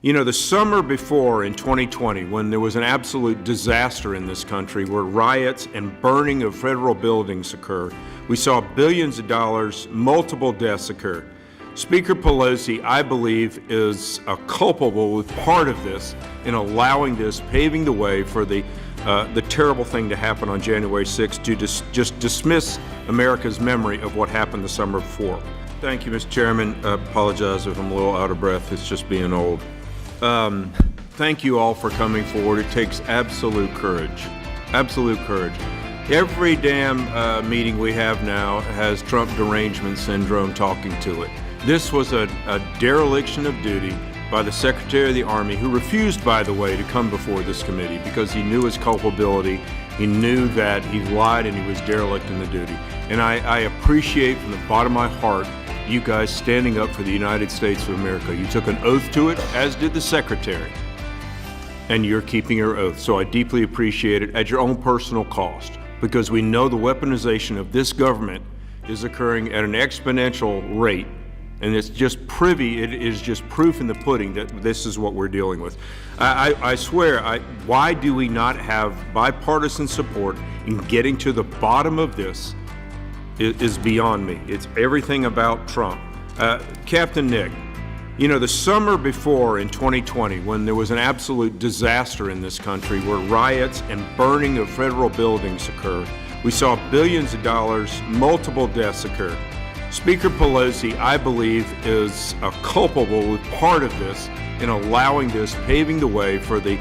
You know, the summer before in 2020, when there was an absolute disaster in this country where riots and burning of federal buildings occurred, we saw billions of dollars, multiple deaths occur. Speaker Pelosi, I believe, is culpable with part of this in allowing this, paving the way for the terrible thing to happen on January 6th to just dismiss America's memory of what happened the summer before. Thank you, Mr. Chairman. I apologize if I'm a little out of breath. It's just being old. Thank you all for coming forward. It takes absolute courage. Absolute courage. Every damn meeting we have now has Trump derangement syndrome talking to it. This was a dereliction of duty by the Secretary of the Army, who refused, by the way, to come before this committee because he knew his culpability. He knew that he lied and he was derelict in the duty. And I appreciate from the bottom of my heart you guys standing up for the United States of America. You took an oath to it, as did the Secretary, and you're keeping your oath. So I deeply appreciate it at your own personal cost, because we know the weaponization of this government is occurring at an exponential rate, and it's just it is just proof in the pudding that this is what we're dealing with. I swear, why do we not have bipartisan support in getting to the bottom of this? Is beyond me. It's everything about Trump. Captain Nick, you know, the summer before in 2020, when there was an absolute disaster in this country where riots and burning of federal buildings occurred, we saw billions of dollars, multiple deaths occur. Speaker Pelosi, I believe, is culpable with part of this in allowing this, paving the way for the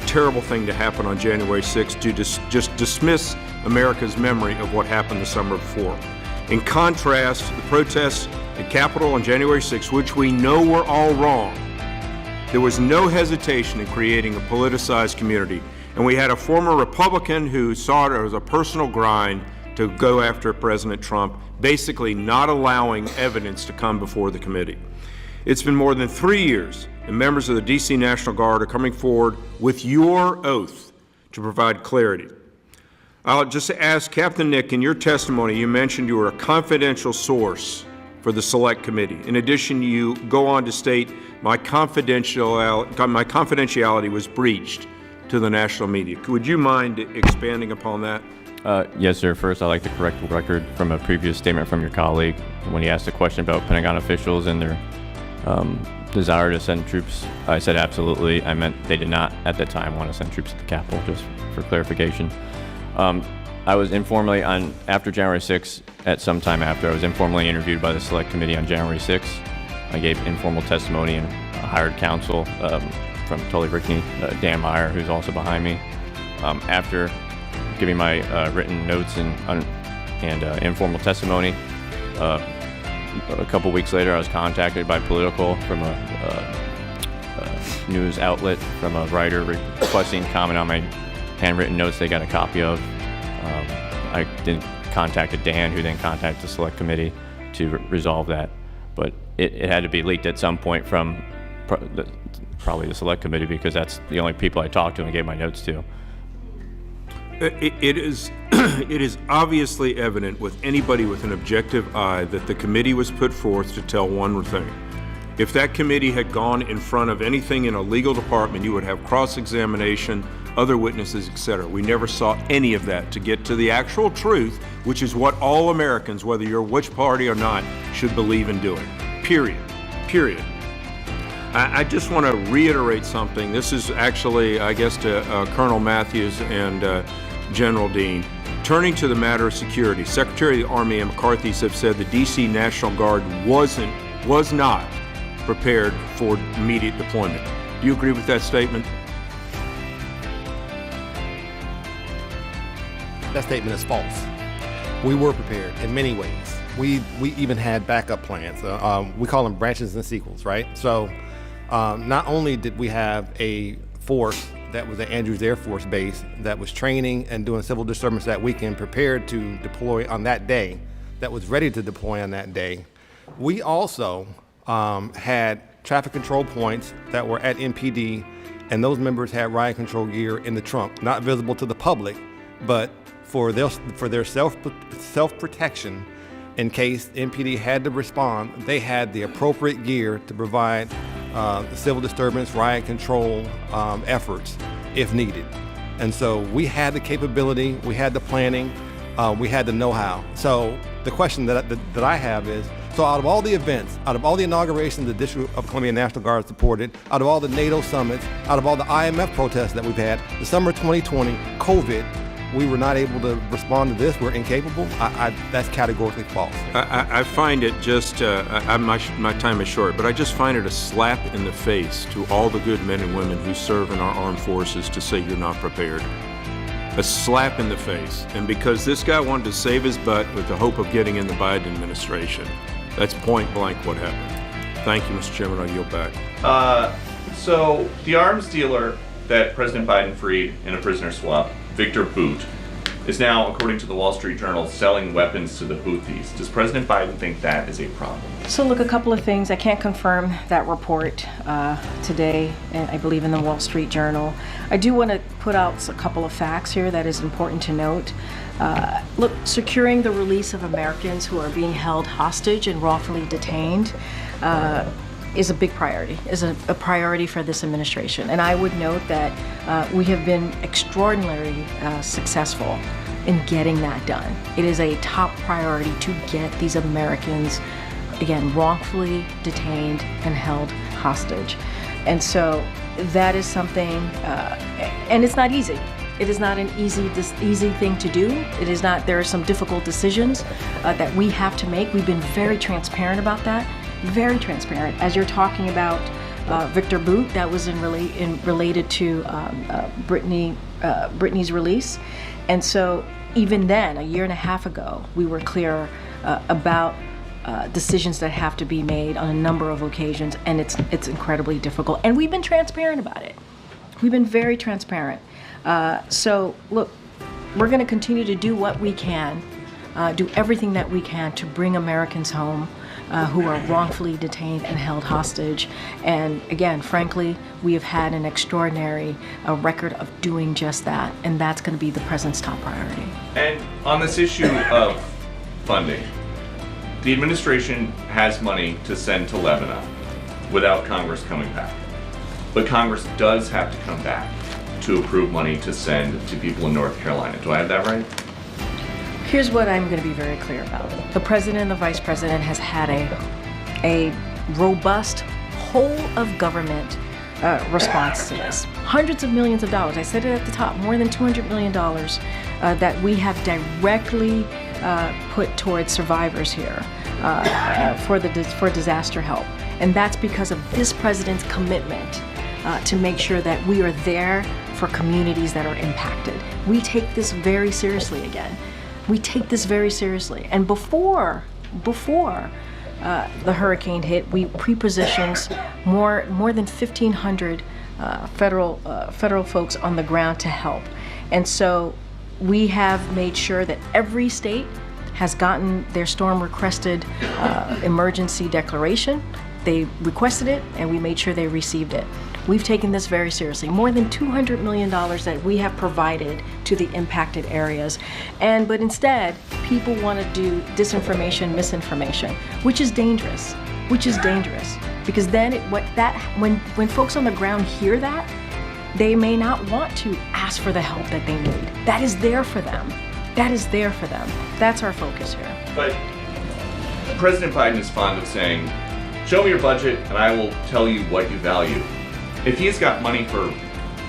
terrible thing to happen on January 6th to just dismiss America's memory of what happened the summer before. In contrast, the protests at Capitol on January 6th, which we know were all wrong, there was no hesitation in creating a politicized community. And we had a former Republican who saw it as a personal grind to go after President Trump, basically not allowing evidence to come before the committee. It's been more than 3 years, and members of the D.C. National Guard are coming forward with your oath to provide clarity. I'll just ask Captain Nick, in your testimony, you mentioned you were a confidential source for the Select Committee. In addition, you go on to state, my confidentiality was breached to the national media. Would you mind expanding upon that? Yes, sir. First, I'd like to correct the record from a previous statement from your colleague when he asked a question about Pentagon officials and their desire to send troops. I said absolutely. I meant they did not at the time want to send troops to the Capitol, just for clarification. I was informally after January 6th, at some time after, I was informally interviewed by the Select Committee on January 6th. I gave informal testimony and hired counsel from Tully Rickney, Dan Meyer, who's also behind me. After giving my written notes and informal testimony, a couple weeks later, I was contacted by Political from a news outlet, from a writer requesting comment on my handwritten notes they got a copy of. I then contacted Dan, who then contacted the Select Committee to resolve that. But it had to be leaked at some point from probably the Select Committee, because that's the only people I talked to and gave my notes to. It is obviously evident with anybody with an objective eye that the committee was put forth to tell one thing. If that committee had gone in front of anything in a legal department, you would have cross-examination, other witnesses, etc. We never saw any of that to get to the actual truth, which is what all Americans, whether you're which party or not, should believe in doing. Period. Period. I just want to reiterate something. This is actually, I guess, to Colonel Matthews and General Dean. Turning to the matter of security, Secretary of the Army and McCarthy have said the D.C. National Guard was not prepared for immediate deployment. Do you agree with that statement? That statement is false. We were prepared in many ways. We even had backup plans. We call them branches and sequels, right? So not only did we have a force that was at Andrews Air Force Base that was training and doing civil disturbance that weekend, prepared to deploy on that day, that was ready to deploy on that day, we also had traffic control points that were at MPD, and those members had riot control gear in the trunk, not visible to the public, but for their self-protection. In case MPD had to respond, they had the appropriate gear to provide civil disturbance, riot control efforts if needed. And so we had the capability, we had the planning, we had the know-how. So the question that I have is, so out of all the events, out of all the inaugurations the District of Columbia National Guard supported, out of all the NATO summits, out of all the IMF protests that we've had, the summer 2020, COVID, we were not able to respond to this, we're incapable, that's categorically false. I find it just, my time is short, but I just find it a slap in the face to all the good men and women who serve in our armed forces to say you're not prepared. A slap in the face. And because this guy wanted to save his butt with the hope of getting in the Biden administration, that's point blank what happened. Thank you, Mr. Chairman. I'll yield back. So the arms dealer that President Biden freed in a prisoner swap, Victor Bout, is now, according to the Wall Street Journal, selling weapons to the Houthis. Does President Biden think that is a problem? So look, a couple of things. I can't confirm that report today, and I believe in the Wall Street Journal. I do want to put out a couple of facts here that is important to note. Look, securing the release of Americans who are being held hostage and wrongfully detained is a big priority, is a priority for this administration. And I would note that we have been extraordinarily successful in getting that done. It is a top priority to get these Americans, again, wrongfully detained and held hostage. And so that is something, and it's not easy. It is not an easy thing to do. It is not, there are some difficult decisions that we have to make. We've been very transparent about that, very transparent. As you're talking about Victor Bout, that was related to Brittany's release. And so even then, a year and a half ago, we were clear about decisions that have to be made on a number of occasions, and it's incredibly difficult. And we've been transparent about it. We've been very transparent. So look, we're going to continue to do what we can, do everything that we can to bring Americans home who are wrongfully detained and held hostage. And again, frankly, we have had an extraordinary record of doing just that, and that's going to be the president's top priority. And on this issue of funding, the administration has money to send to Lebanon without Congress coming back. But Congress does have to come back to approve money to send to people in North Carolina. Do I have that right? Here's what I'm going to be very clear about. The president and the vice president has had a robust whole of government response to this. Hundreds of millions of dollars. I said it at the top, more than $200 million that we have directly put towards survivors here for disaster help. And that's because of this president's commitment to make sure that we are there for communities that are impacted. We take this very seriously again. We take this very seriously. And before the hurricane hit, we pre-positioned more than 1,500 federal folks on the ground to help. And so we have made sure that every state has gotten their storm requested emergency declaration. They requested it, and we made sure they received it. We've taken this very seriously. More than $200 million that we have provided to the impacted areas. But instead, people want to do disinformation, misinformation, which is dangerous. Because then when folks on the ground hear that, they may not want to ask for the help that they need. That is there for them. That's our focus here. But President Biden is fond of saying, show me your budget and I will tell you what you value. If he's got money for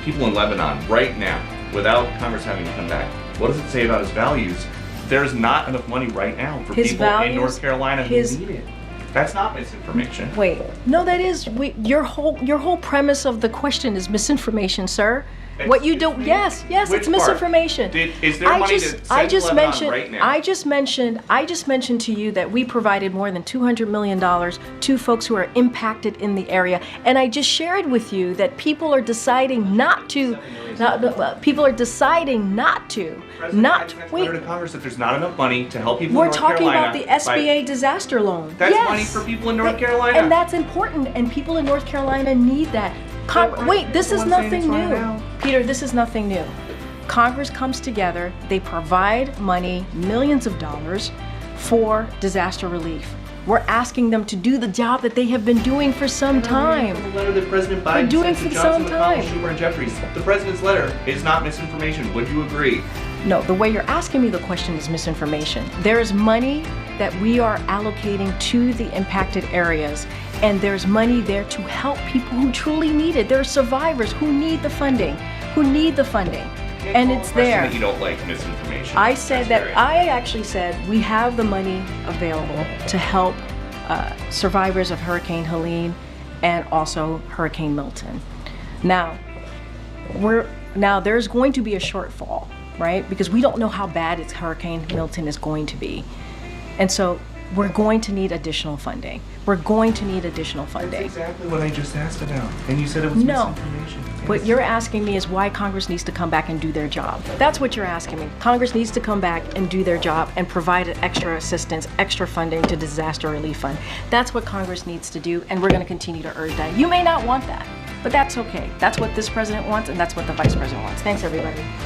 people in Lebanon right now, without Congress having to come back, what does it say about his values? There's not enough money right now for people in North Carolina who need it. That's not misinformation. Wait, no, that is your whole premise of the question is misinformation, sir. What you don't, yes, it's misinformation. Is there money to send to Lebanon right now? I just mentioned to you that we provided more than $200 million to folks who are impacted in the area, and I just shared with you that people are deciding not to. People are deciding not to. Wait. To Congress that there's not enough money to help people in North Carolina. We're talking about the SBA disaster loan. That's money for people in North Carolina. And that's important, and people in North Carolina need that. Wait, this is nothing new. Peter, this is nothing new. Congress comes together, they provide money, millions of dollars, for disaster relief. We're asking them to do the job that they have been doing for some time. The letter that President Biden doing sent to for some Johnson, McConnell, time. Schumer, and Jeffries. The president's letter is not misinformation. Would you agree? No, the way you're asking me the question is misinformation. There is money that we are allocating to the impacted areas, and there's money there to help people who truly need it. There are survivors who need the funding, and it's there. That you don't like misinformation. I said That's that, very- I actually said we have the money available to help survivors of Hurricane Helene and also Hurricane Milton. Now, there's going to be a shortfall, right? Because we don't know how bad Hurricane Milton is going to be. And so we're going to need additional funding. We're going to need additional That's funding. exactly what I just asked about. And you said it was No. misinformation. What you're asking me is why Congress needs to come back and do their job. That's what you're asking me. Congress needs to come back and do their job and provide extra assistance, extra funding to disaster relief fund. That's what Congress needs to do, and we're going to continue to urge that. You may not want that, but that's okay. That's what this president wants, and that's what the vice president wants. Thanks, everybody.